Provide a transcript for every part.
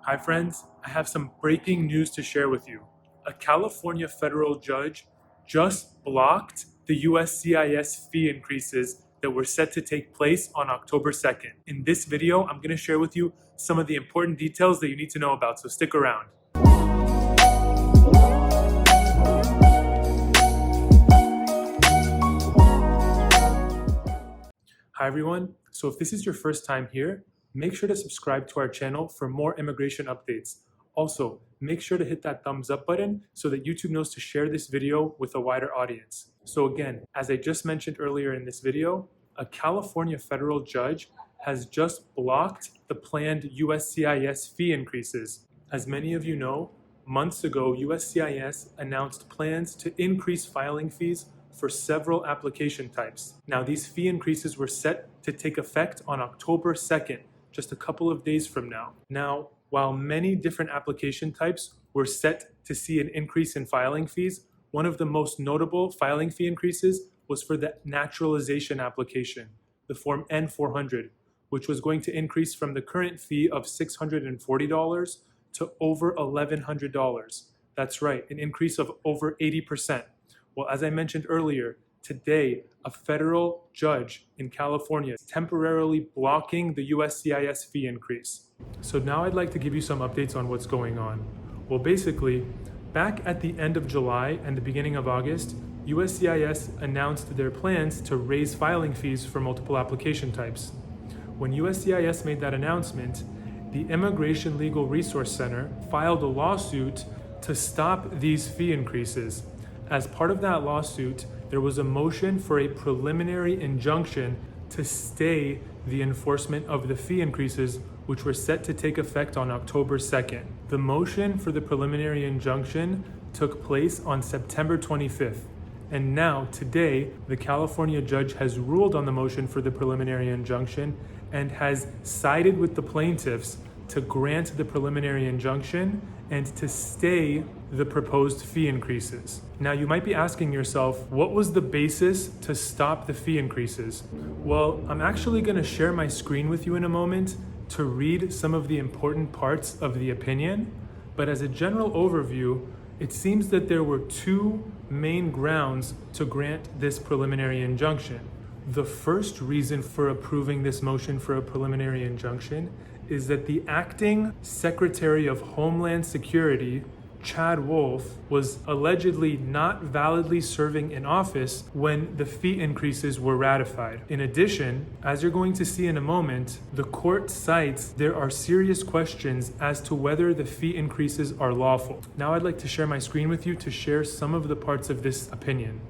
Hi friends, I have some breaking news to share with you. A California federal judge just blocked the USCIS fee increases that were set to take place on October 2nd. In this video, I'm going to share with you some of the important details that you need to know about, so stick around. Hi everyone, so if this is your first time here, make sure to subscribe to our channel for more immigration updates. Also, make sure to hit that thumbs up button so that YouTube knows to share this video with a wider audience. So again, as I just mentioned earlier in this video, a California federal judge has just blocked the planned USCIS fee increases. As many of you know, months ago, USCIS announced plans to increase filing fees for several application types. Now, these fee increases were set to take effect on October 2nd, just a couple of days from now. Now, while many different application types were set to see an increase in filing fees, one of the most notable filing fee increases was for the naturalization application, the Form N-400, which was going to increase from the current fee of $640 to over $1,100. That's right, an increase of over 80%. Well, as I mentioned earlier, today, a federal judge in California is temporarily blocking the USCIS fee increase. So now I'd like to give you some updates on what's going on. Well, basically, back at the end of July and the beginning of August, USCIS announced their plans to raise filing fees for multiple application types. When USCIS made that announcement, the Immigration Legal Resource Center filed a lawsuit to stop these fee increases. As part of that lawsuit, there was a motion for a preliminary injunction to stay the enforcement of the fee increases, which were set to take effect on October 2nd. The motion for the preliminary injunction took place on September 25th. And now, today, the California judge has ruled on the motion for the preliminary injunction and has sided with the plaintiffs to grant the preliminary injunction and to stay the proposed fee increases. Now, you might be asking yourself, what was the basis to stop the fee increases? Well, I'm actually going to share my screen with you in a moment to read some of the important parts of the opinion. But as a general overview, it seems that there were two main grounds to grant this preliminary injunction. The first reason for approving this motion for a preliminary injunction is that the acting Secretary of Homeland Security, Chad Wolf, was allegedly not validly serving in office when the fee increases were ratified. In addition, as you're going to see in a moment, the court cites there are serious questions as to whether the fee increases are lawful. Now I'd like to share my screen with you to share some of the parts of this opinion.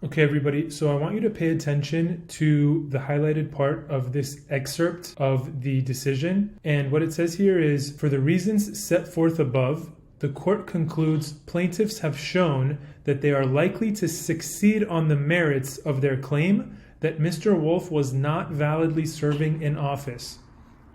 Okay, everybody, so I want you to pay attention to the highlighted part of this excerpt of the decision. And what it says here is, for the reasons set forth above, the court concludes plaintiffs have shown that they are likely to succeed on the merits of their claim that Mr. Wolf was not validly serving in office.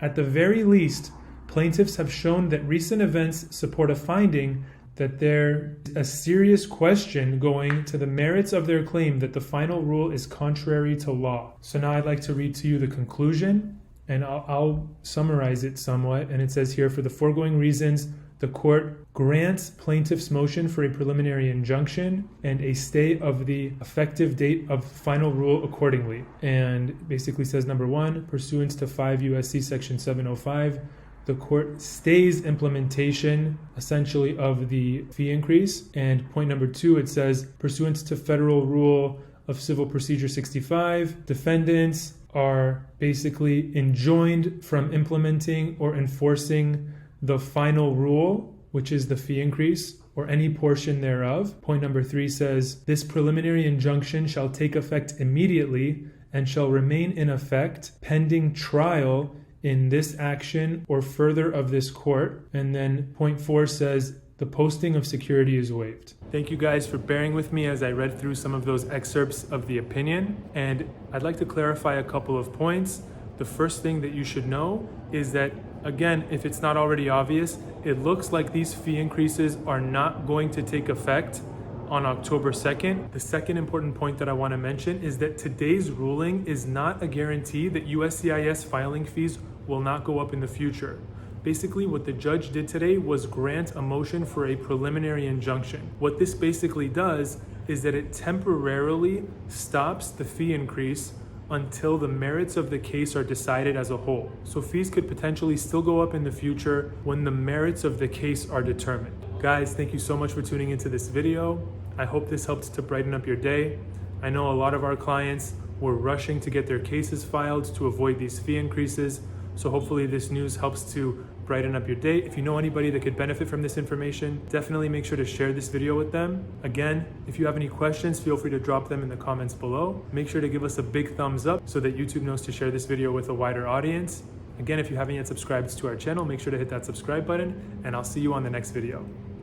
At the very least, plaintiffs have shown that recent events support a finding that there is a serious question going to the merits of their claim that the final rule is contrary to law. So now I'd like to read to you the conclusion, and I'll summarize it somewhat. And it says here, for the foregoing reasons, the court grants plaintiff's motion for a preliminary injunction and a stay of the effective date of final rule accordingly. And basically says, number one, pursuant to 5 USC section 705, the court stays implementation, essentially, of the fee increase. And point number two, it says, pursuant to Federal Rule of Civil Procedure 65, defendants are basically enjoined from implementing or enforcing the final rule, which is the fee increase, or any portion thereof. Point number three says, this preliminary injunction shall take effect immediately and shall remain in effect pending trial in this action or further of this court. And then point four says the posting of security is waived. Thank you guys for bearing with me as I read through some of those excerpts of the opinion. And I'd like to clarify a couple of points. The first thing that you should know is that, again, if it's not already obvious, it looks like these fee increases are not going to take effect on October 2nd. The second important point that I want to mention is that today's ruling is not a guarantee that USCIS filing fees will not go up in the future. Basically, what the judge did today was grant a motion for a preliminary injunction. What this basically does is that it temporarily stops the fee increase until the merits of the case are decided as a whole. So fees could potentially still go up in the future when the merits of the case are determined. Guys, thank you so much for tuning into this video. I hope this helped to brighten up your day. I know a lot of our clients were rushing to get their cases filed to avoid these fee increases. So hopefully this news helps to brighten up your day. If you know anybody that could benefit from this information, definitely make sure to share this video with them. Again, if you have any questions, feel free to drop them in the comments below. Make sure to give us a big thumbs up so that YouTube knows to share this video with a wider audience. Again, if you haven't yet subscribed to our channel, make sure to hit that subscribe button, and I'll see you on the next video.